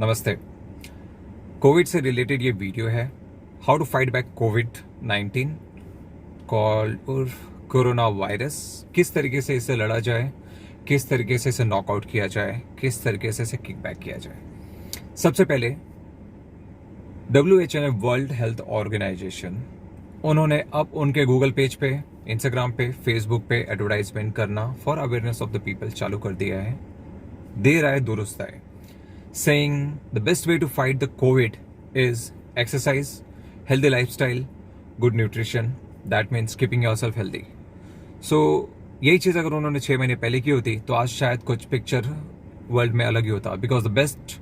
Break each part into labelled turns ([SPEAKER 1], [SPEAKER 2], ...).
[SPEAKER 1] नमस्ते। कोविड से रिलेटेड ये वीडियो है, हाउ टू फाइट बैक कोविड-19 कॉल्ड और कोरोना वायरस। किस तरीके से इसे लड़ा जाए, किस तरीके से इसे नॉकआउट किया जाए, किस तरीके से इसे किक बैक किया जाए। सबसे पहले WHO वर्ल्ड हेल्थ ऑर्गेनाइजेशन, उन्होंने अब उनके गूगल पेज पे, इंस्टाग्राम पे, फेसबुक पे एडवर्टाइजमेंट करना for awareness of the people चालू कर दिया है। देर आए दुरुस्त आए, saying the best way to fight the COVID is exercise, healthy lifestyle, good nutrition. That means keeping yourself healthy. So यही चीज़ अगर उन्होंने 6 महीने पहले की होती तो आज शायद कुछ पिक्चर वर्ल्ड में अलग ही होता। Because the best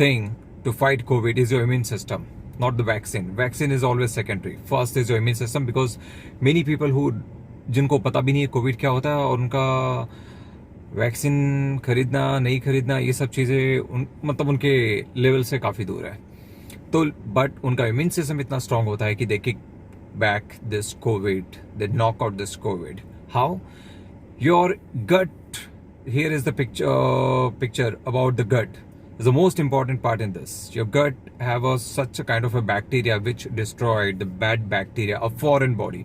[SPEAKER 1] thing to fight Covid is your immune system, not the vaccine. Vaccine is always secondary, first is your immune system. Because many people who जिनको पता भी नहीं है कोविड क्या होता है और उनका वैक्सीन खरीदना नहीं खरीदना ये सब चीज़ें मतलब उनके लेवल से काफ़ी दूर है। तो बट उनका इम्यून सिस्टम इतना स्ट्रांग होता है कि they kick back this Covid, they knock out this Covid. How? Your gut, here is the picture about the gut is the most important part in this. Your gut have such a kind of a bacteria which destroyed the bad bacteria, a foreign body.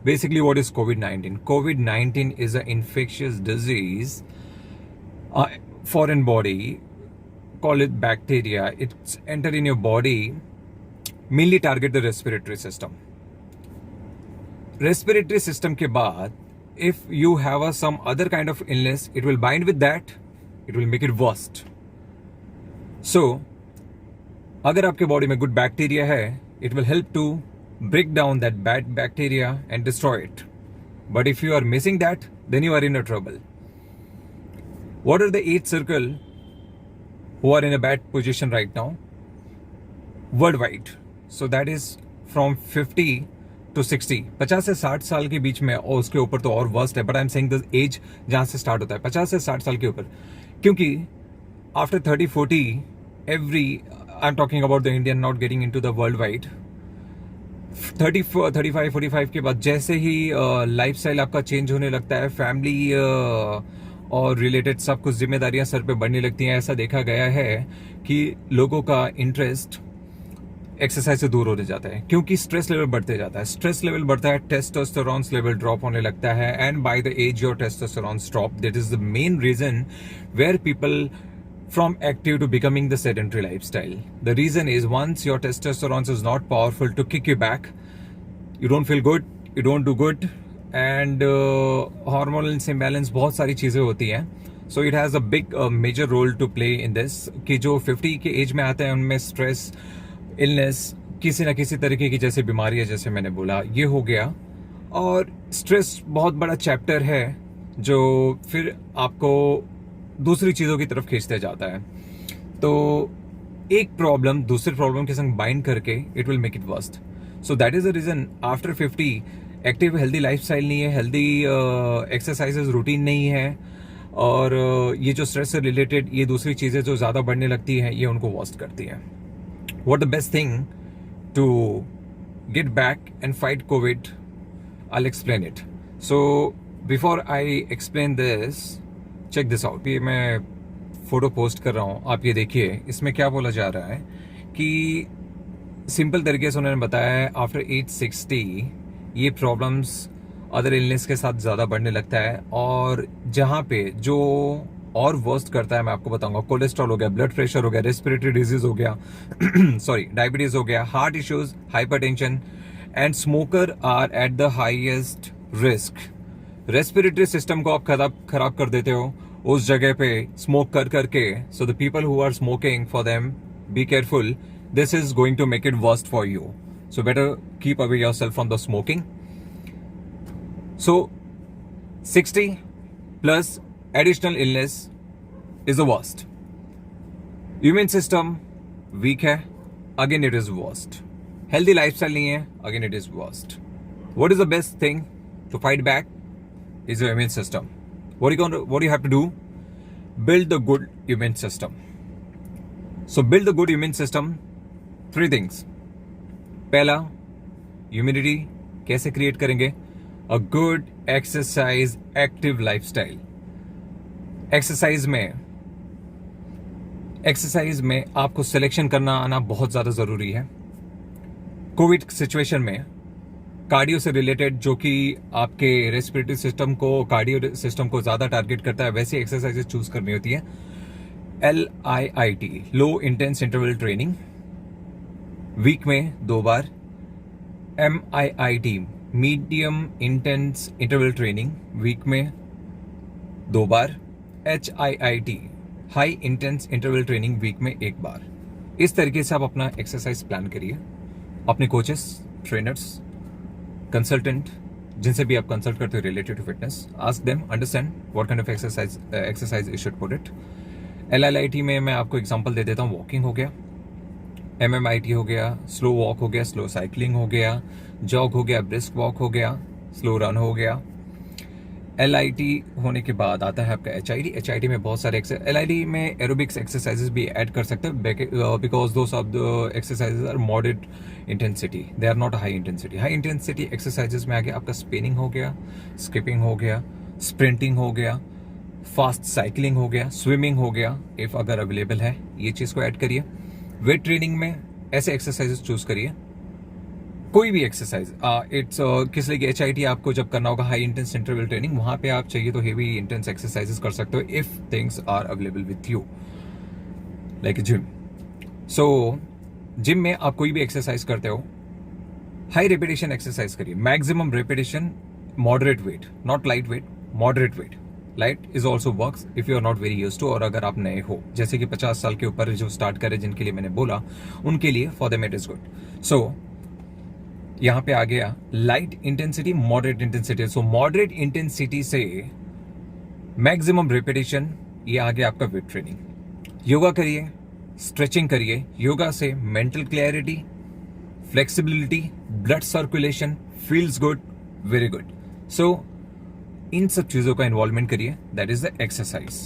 [SPEAKER 1] Basically, what is COVID-19? COVID-19 is an infectious disease, foreign body, call it bacteria. It's enter in your body, mainly target the respiratory system. Respiratory system के बाद, if you have some other kind of illness, it will bind with that, it will make it worst. So, अगर आपके body में good bacteria है, it will help to break down that bad bacteria and destroy it. But if you are missing that, then you are in a trouble. What are the 8 circle who are in a bad position right now? Worldwide. So that is from 50 to 60. 50 से 60 साल के बीच में, और उसके ऊपर तो और worst है, but I'm saying the age जहाँ से स्टार्ट होता है 50 से 60 साल के ऊपर। क्योंकि after 30-40, I'm talking about the Indian, not getting into the worldwide. 35-45 के बाद जैसे ही लाइफस्टाइल आपका चेंज होने लगता है, फैमिली और रिलेटेड सब कुछ जिम्मेदारियां सर पे बढ़ने लगती हैं। ऐसा देखा गया है कि लोगों का इंटरेस्ट एक्सरसाइज से दूर होने जाता है, क्योंकि स्ट्रेस लेवल बढ़ते जाता है। स्ट्रेस लेवल बढ़ता है, टेस्टोस्टेरोन लेवल ड्रॉप होने लगता है, and by the age your testosterone drop. That is the main reason where people from active to becoming the sedentary lifestyle. The reason is once your testosterone is not powerful to kick you back, you don't feel good, you don't do good, and hormonal imbalance बहुत सारी चीज़ें होती हैं. So it has a big major role to play in this कि जो 50 के as में आते हैं उनमें स्ट्रेस, इलनेस, किसी ना किसी तरीके की जैसे बीमारी है, जैसे मैंने बोला ये हो गया। और स्ट्रेस बहुत बड़ा चैप्टर है जो फिर आपको दूसरी चीज़ों की तरफ खींचते जाता है। तो एक प्रॉब्लम दूसरे प्रॉब्लम के संग बाइंड करके it will make it worst. So that is the reason after 50 active healthy lifestyle नहीं है, हेल्दी एक्सरसाइजेज रूटीन नहीं है, और ये जो स्ट्रेस से रिलेटेड ये दूसरी चीज़ें जो ज़्यादा बढ़ने लगती हैं ये उनको वर्स्ट करती हैं। What the best thing to get back and fight Covid, I will explain it. So before I explain this, check this out. ये मैं फोटो पोस्ट कर रहा हूँ, आप ये देखिए। इसमें क्या बोला जा रहा है कि सिंपल तरीके से उन्होंने बताया है आफ्टर 860 ये प्रॉब्लम्स अदर इलनेस के साथ ज़्यादा बढ़ने लगता है। और जहाँ पे जो और वर्स्ट करता है मैं आपको बताऊंगा, कोलेस्ट्रॉल हो गया, ब्लड प्रेशर हो गया, रेस्पिरेटरी डिजीज हो गया सॉरी डायबिटीज हो गया, heart issues, hypertension, and smoker are at the highest risk. Respiratory system को आप खराब कर देते हो उस जगह पे स्मोक कर करके। So the people who are smoking, for them be careful, this is going to make it worst for you. So better keep away yourself from the smoking. So 60 plus additional illness is the worst. Immune system weak है, again it is worst. Healthy lifestyle नहीं है, again it is worst. What is the best thing to fight back is your immune system. What do you have to do? Build the good immune system. So build the good immune system. 3 things. पहला, immunity कैसे create करेंगे? A good exercise, active lifestyle. Exercise में exercise में आपको selection करना आना बहुत ज़्यादा ज़रूरी है। कोविड सिचुएशन में कार्डियो से रिलेटेड, जो कि आपके रेस्पिरेटरी सिस्टम को, कार्डियो सिस्टम को ज़्यादा टारगेट करता है, वैसी एक्सरसाइजेज चूज करनी होती है। LIIT, low intense interval training, week में 2 बार। MIIT, medium intense interval training, week में 2 बार। HIIT, high intense interval training, week में 1 बार। इस तरीके से आप अपना एक्सरसाइज प्लान करिए। अपने कोचेस, ट्रेनर्स, कंसल्टेंट, जिनसे भी आप कंसल्ट करते हो related to fitness, ask them, understand what kind of exercise you should put it. LLIT में मैं आपको एग्जांपल दे देता हूँ। वॉकिंग हो गया, MMIT हो गया, स्लो वॉक हो गया, स्लो साइकिलिंग हो गया, जॉग हो गया, ब्रिस्क वॉक हो गया, स्लो रन हो गया। LIT होने के बाद आता है आपका HIT में बहुत सारे LIT में एरोबिक्स एक्सरसाइजेस भी ऐड कर सकते हैं, because those of the exercises are moderate intensity, they are not high intensity. High intensity exercises में आगे आपका स्पिनिंग हो गया, स्किपिंग हो गया, स्प्रिंटिंग हो गया, फास्ट साइकिलिंग हो गया, स्विमिंग हो गया, इफ अगर अवेलेबल है, ये चीज़ को ऐड करिए। वेट ट्रेनिंग में ऐसे एक्सरसाइजेस चूज करिए, कोई भी एक्सरसाइज। इट्स किस लिए HIT आपको जब करना होगा हाई इंटेंस इंटरवल ट्रेनिंग, वहां पे आप चाहिए तो हेवी इंटेंस एक्सरसाइजेस कर सकते हो, if things are available with you, like gym. So gym में आप कोई भी एक्सरसाइज करते हो, हाई रेपिटेशन एक्सरसाइज करिए, maximum repetition, moderate weight, not light weight, moderate weight. Light is also works if you are not very used to, और अगर आप नए हो, जैसे कि 50 साल के ऊपर जो स्टार्ट करे, जिनके लिए मैंने बोला, उनके लिए for them it is good. So यहां पे आ गया light intensity, moderate intensity. So moderate intensity से मैक्सिमम रेपिटेशन, ये आ गया आपका वेट ट्रेनिंग। योगा करिए, स्ट्रेचिंग करिए। योगा से mental clarity, flexibility, blood circulation, feels good, very good. So इन सब चीजों का इन्वॉल्वमेंट करिए, that is the exercise.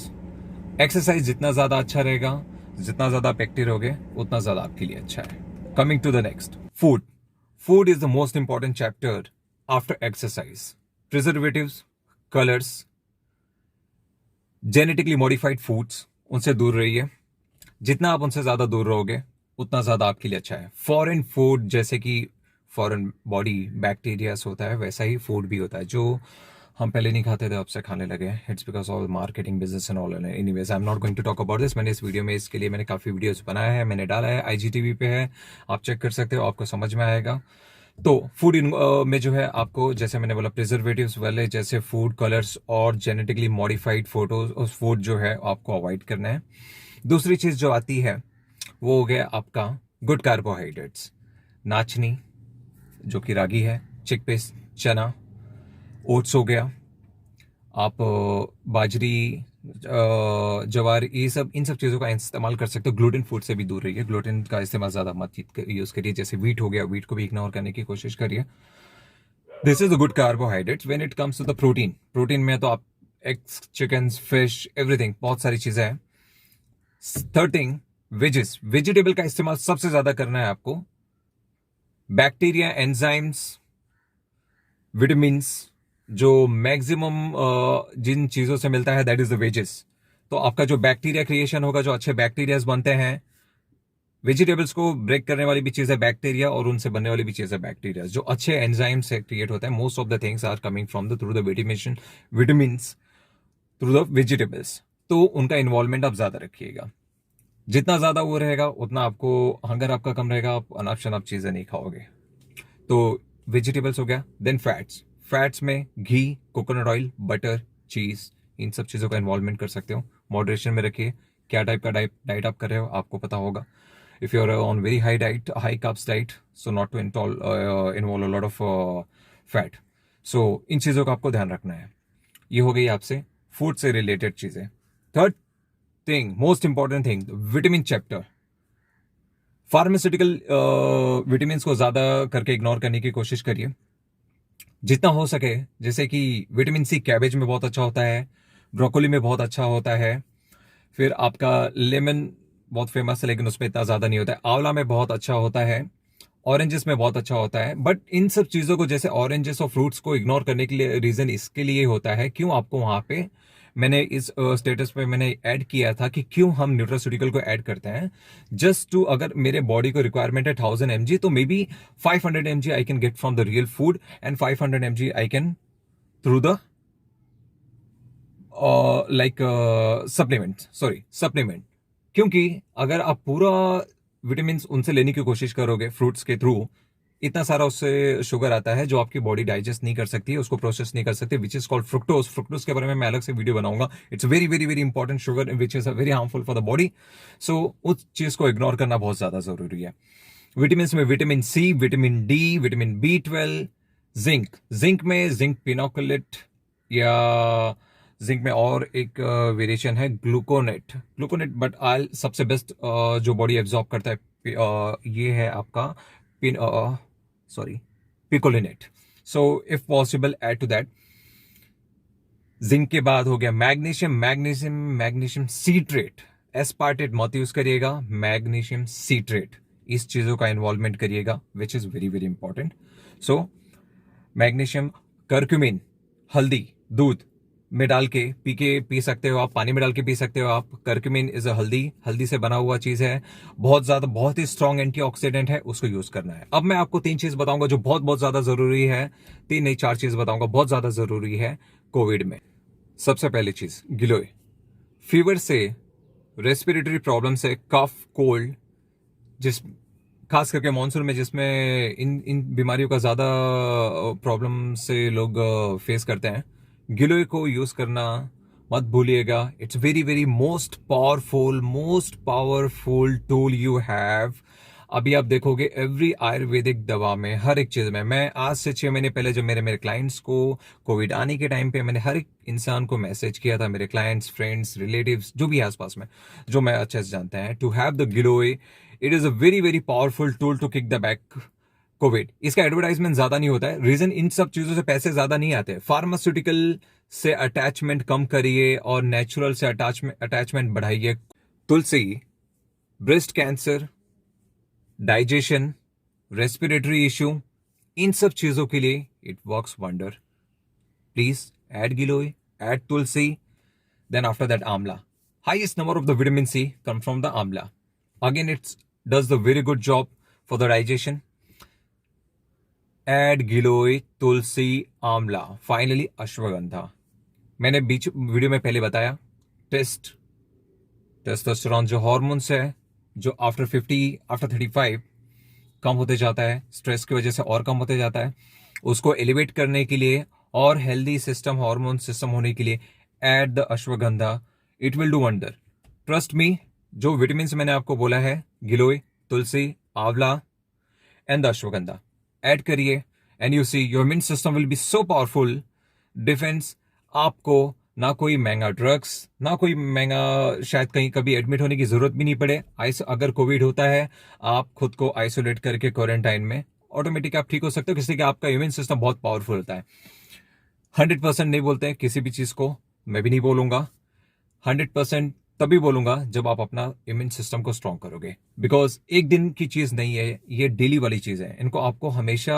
[SPEAKER 1] Exercise जितना ज्यादा अच्छा रहेगा, जितना ज्यादा एक्टिव रहोगे, उतना ज्यादा आपके लिए अच्छा है। Coming to the next, food. Food is the most important chapter after exercise. Preservatives, colors, genetically modified foods, उनसे दूर रहिए। जितना आप उनसे ज़्यादा दूर रहोगे, उतना ज़्यादा आपके लिए अच्छा है। फॉरेन फूड, जैसे कि फॉरेन बॉडी बैक्टीरियास होता है, वैसा ही फूड भी होता है, जो हम पहले नहीं खाते थे, अब से खाने लगे हैं। It's because all marketing, business and all. Anyways, I am not going to talk about this. मैंने इस वीडियो में, इसके लिए मैंने काफ़ी वीडियोस बनाया है, मैंने डाला है, IGTV पे है, आप चेक कर सकते हो, आपको समझ में आएगा। तो फूड में जो है आपको, जैसे मैंने बोला, प्रिजर्वेटिव्स वाले जैसे फूड, कलर्स और जेनेटिकली मॉडिफाइड फूड जो है आपको अवॉइड करना है। दूसरी चीज़ जो आती है वो हो गया आपका गुड कार्बोहाइड्रेट्स। नाचनी, जो कि रागी है, चिकपीस, चना, ओट्स हो गया, आप बाजरी, जवार, ये सब, इन सब चीज़ों का इस्तेमाल कर सकते हो। ग्लूटेन फूड से भी दूर रहिए, ग्लूटेन का इस्तेमाल ज़्यादा मत यूज़ करिए। जैसे वीट हो गया, वीट को भी इग्नोर करने की कोशिश करिए। This is the good carbohydrates. When it comes to the protein, protein में तो आप एग्स, चिकन, फिश, एवरीथिंग, बहुत सारी चीज़ें हैं। थर्ड थिंग, वेजेस, वेजिटेबल का इस्तेमाल सबसे ज़्यादा करना है आपको। बैक्टीरिया, एंजाइम्स, विटामिन्स, जो मैक्सिमम जिन चीज़ों से मिलता है, दैट इज द वेजेस। तो आपका जो बैक्टीरिया क्रिएशन होगा, जो अच्छे बैक्टीरियाज बनते हैं, वेजिटेबल्स को ब्रेक करने वाली भी चीज़ है बैक्टीरिया, और उनसे बनने वाली भी चीज़ है बैक्टीरिया। जो अच्छे एंजाइम से क्रिएट होता है, most of the things are coming from the through the vitamins through the vegetables. तो उनका इन्वॉल्वमेंट आप ज़्यादा रखिएगा। जितना ज़्यादा वो रहेगा, उतना आपको, हंगर आपका कम रहेगा, आप अनाप शनाप चीज़ें नहीं खाओगे। तो वेजिटेबल्स हो गया। देन फैट्स, फैट्स में घी, कोकोनट ऑयल, बटर, चीज़, इन सब चीज़ों का इन्वॉल्वमेंट कर सकते हो। मॉडरेशन में रखिए। क्या टाइप का डाइट आप कर रहे हो, आपको पता होगा। If you are on very high diet, high carbs diet, so not to involve a lot of fat. So इन चीज़ों का आपको ध्यान रखना है। ये हो गई आपसे फूड से रिलेटेड चीज़ें। Third thing, most important thing, vitamin chapter. Pharmaceutical vitamin को ज़्यादा करके इग्नोर करने की कोशिश करिए जितना हो सके। जैसे कि विटामिन C कैबेज में बहुत अच्छा होता है, ब्रोकोली में बहुत अच्छा होता है, फिर आपका लेमन बहुत फेमस है, लेकिन उसमें इतना ज़्यादा नहीं होता है। आंवला में बहुत अच्छा होता है, ऑरेंजेस में बहुत अच्छा होता है। बट इन सब चीज़ों को, जैसे ऑरेंजेस और फ्रूट्स को इग्नोर करने के लिए रीज़न इसके लिए होता है, क्यों आपको वहाँ पे मैंने इस स्टेटस पे मैंने ऐड किया था कि क्यों हम न्यूट्रास्यूटिकल को ऐड करते हैं, जस्ट टू, अगर मेरे बॉडी को रिक्वायरमेंट है 1000 mg, तो may be 500 mg I can get from the real food and 500 mg I can through the like supplement. क्योंकि अगर आप पूरा विटामिन उनसे लेने की कोशिश करोगे फ्रूट्स के थ्रू, इतना सारा उससे शुगर आता है जो आपकी बॉडी डाइजेस्ट नहीं कर सकती है, उसको प्रोसेस नहीं कर सकती, which is called fructose. Fructose के बारे में मैं अलग से वीडियो बनाऊंगा। It's very very very important sugar which is very harmful for the body. So उस चीज को इग्नोर करना बहुत ज्यादा जरूरी है। विटामिन में vitamin C, vitamin D, vitamin B12, zinc. Zinc में जिंक पिनोकुलेट या जिंक में और एक वेरिएशन है ग्लूकोनेट, बट आल सबसे बेस्ट जो बॉडी एब्जॉर्ब करता है ये है आपका picolinate. So if possible add to that. Zinc के बाद हो गया मैग्नीशियम सीट्रेट। एस्पार्टेट मत यूज करिएगा, मैग्नीशियम सीट्रेट, इस चीजों का इन्वॉल्वमेंट करिएगा which is very very important. So magnesium, curcumin, हल्दी दूध में डाल के पी सकते हो आप, पानी में डाल के पी सकते हो आप। करक्यूमिन इज अ हल्दी से बना हुआ चीज है, बहुत ही स्ट्रॉन्ग एंटीऑक्सीडेंट है, उसको यूज करना है। अब मैं आपको 3 चीज बताऊंगा जो बहुत ज्यादा जरूरी है। 3 नहीं 4 चीज बताऊंगा बहुत ज्यादा जरूरी है कोविड में। सबसे पहली चीज, गिलोय। फीवर से, रेस्पिरेटरी प्रॉब्लम से, कफ, कोल्ड, जिस खास करके मानसून में जिसमें इन बीमारियों का ज्यादा प्रॉब्लम से लोग फेस करते हैं, गिलोय को यूज करना मत भूलिएगा। It's very very most powerful tool you have. अभी आप देखोगे एवरी आयुर्वेदिक दवा में, हर एक चीज में, मैं आज से 6 महीने पहले जब मेरे क्लाइंट्स को कोविड आने के टाइम पे मैंने हर एक इंसान को मैसेज किया था, मेरे क्लाइंट्स, फ्रेंड्स, रिलेटिव्स जो भी आसपास में, जो मैं अच्छे से जानते हैं, to have the giloy. It is a very very powerful tool to kick the back COVID. इसका एडवर्टाइजमेंट ज्यादा नहीं होता है, रीजन इन सब चीजों से पैसे ज्यादा नहीं आते। फार्मास्यूटिकल से अटैचमेंट कम करिए और नेचुरल से अटैचमेंट बढ़ाइए। Tulsi, breast cancer, digestion, respiratory issue, इन सब चीजों के लिए it works wonder. Please add giloy, add tulsi, then after that amla. Highest number of the vitamin C come from the amla. Again, it does the very good job for the digestion. Add गिलोय, तुलसी, आंवला, finally ashwagandha. मैंने बीच video में पहले बताया, testosterone जो hormones है, जो after 35 कम होते जाता है, स्ट्रेस की वजह से और कम होते जाता है, उसको एलिवेट करने के लिए और हेल्दी सिस्टम, हार्मोन सिस्टम होने के लिए add the ashwagandha. It will do wonder, trust me. जो विटामिन मैंने आपको बोला है, गिलोय, तुलसी, आंवला एंड द अश्वगंधा, ऐड करिए and you see your immune system will be so powerful. Defence, आपको ना कोई महंगा ड्रग्स, ना कोई महंगा, शायद कहीं कभी एडमिट होने की जरूरत भी नहीं पड़े। अगर कोविड होता है, आप खुद को आइसोलेट करके क्वारंटाइन में ऑटोमेटिक आप ठीक हो सकते हो, किसी का आपका इम्यून सिस्टम बहुत पावरफुल होता है। 100% नहीं बोलते हैं किसी भी चीज को, मैं भी नहीं बोलूंगा। 100% तभी बोलूंगा जब आप अपना इम्यून सिस्टम को स्ट्रॉन्ग करोगे, बिकॉज एक दिन की चीज नहीं है, ये डेली वाली चीज है। इनको आपको हमेशा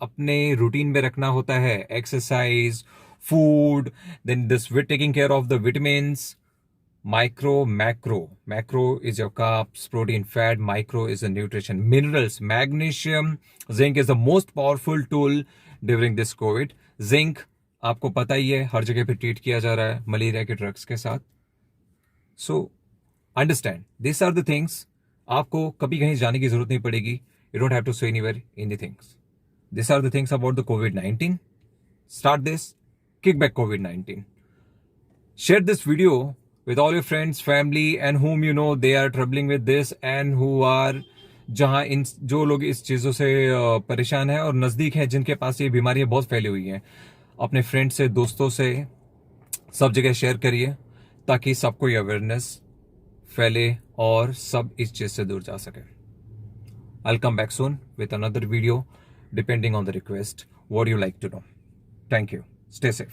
[SPEAKER 1] अपने रूटीन में रखना होता है। Exercise, food, then this with taking care of the vitamins, macro is your carbs, protein, fat, micro is the nutrition, minerals, magnesium, zinc is the most powerful tool during this COVID. zinc आपको पता ही है, हर जगह पे treat किया जा रहा है malaria के ड्रग्स के साथ। So understand, this are the things. आपको कभी कहीं जाने की जरूरत नहीं पड़ेगी, you don't have to say anywhere in the things. This are the things about the COVID-19. Start this, kick back COVID-19. Share this video with all your friends, family and whom you know they are troubling with this and who are, जहां इन जो लोग इस चीजों से परेशान हैं और नजदीक हैं, जिनके पास ये बीमारियां बहुत फैली हुई हैं, अपने फ्रेंड से, दोस्तों से, सब जगह शेयर करिए ताकि सबको ये अवेयरनेस फैले और सब इस चीज से दूर जा सके। I'll come back soon with another video depending on the request what you like to know. Thank you. Stay safe.